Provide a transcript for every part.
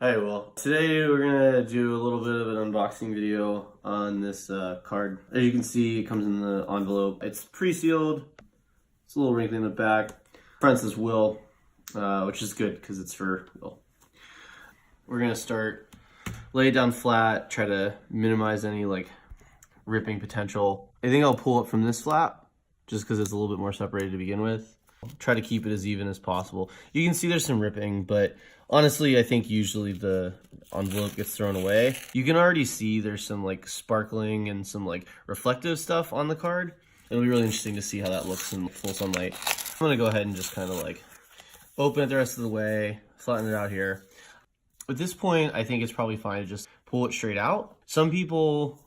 Alright, well, today we're gonna do a little bit of an unboxing video on this card. As you can see, it comes in the envelope. It's pre-sealed. It's a little wrinkly in the back. Front says Will, which is good because it's for Will. We're gonna start, lay it down flat, try to minimize any like ripping potential. I think I'll pull it from this flap just because it's a little bit more separated to begin with. Try to keep it as even as possible. You can see there's some ripping, but honestly, I think usually the envelope gets thrown away. You can already see there's some like sparkling and some like reflective stuff on the card. It'll be really interesting to see how that looks in full sunlight. I'm gonna go ahead and just kind of like open it the rest of the way, flatten it out here. At this point, I think it's probably fine to just pull it straight out. Some people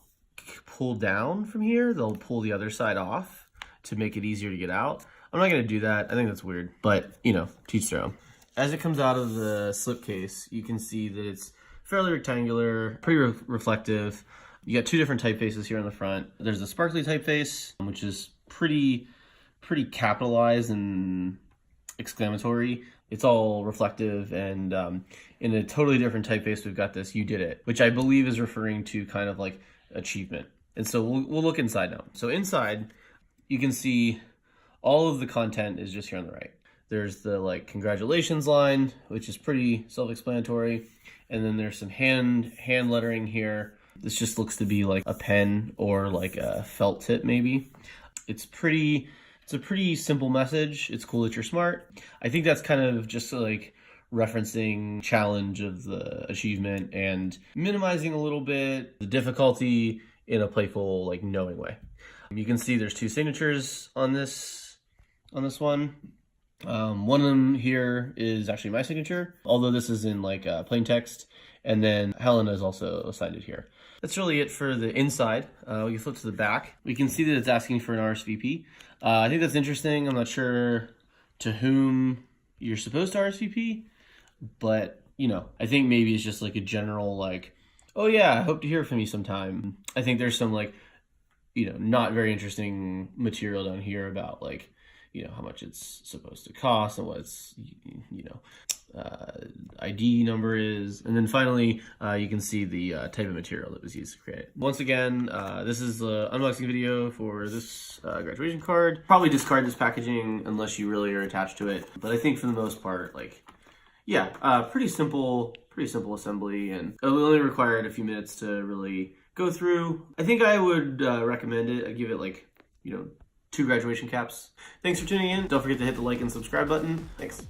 pull down from here. They'll pull the other side off to make it easier to get out. I'm not gonna do that. I think that's weird, but you know, teach their own. As it comes out of the slipcase, you can see that it's fairly rectangular, pretty reflective. You got two different typefaces here on the front. There's the sparkly typeface, which is pretty capitalized and exclamatory. It's all reflective, and in a totally different typeface, we've got this "You did it," which I believe is referring to kind of like achievement. And so we'll look inside now. So inside, you can see all of the content is just here on the right. There's the like congratulations line, which is pretty self-explanatory. And then there's some hand lettering here. This just looks to be like a pen or like a felt tip maybe. It's a pretty simple message. It's cool that you're smart. I think that's kind of just like referencing challenge of the achievement and minimizing a little bit the difficulty in a playful, like knowing way. You can see there's two signatures on this one. One of them here is actually my signature, although this is in like plain text, and then Helena is also signed it here. That's really it for the inside. We can flip to the back. We can see that it's asking for an RSVP. I think that's interesting. I'm not sure to whom you're supposed to RSVP, but you know, I think maybe it's just like a general like, oh yeah, I hope to hear from you sometime. I think there's some like, you know, not very interesting material down here about like, you know, how much it's supposed to cost and what its, you know, ID number is. And then finally, you can see the type of material that was used to create it. Once again, this is the unboxing video for this graduation card. Probably discard this packaging unless you really are attached to it. But I think for the most part, like, yeah, pretty simple assembly, and it only required a few minutes to really go through. I think I would recommend it. I'd give it like, you know, 2 graduation caps. Thanks for tuning in. Don't forget to hit the like and subscribe button. Thanks.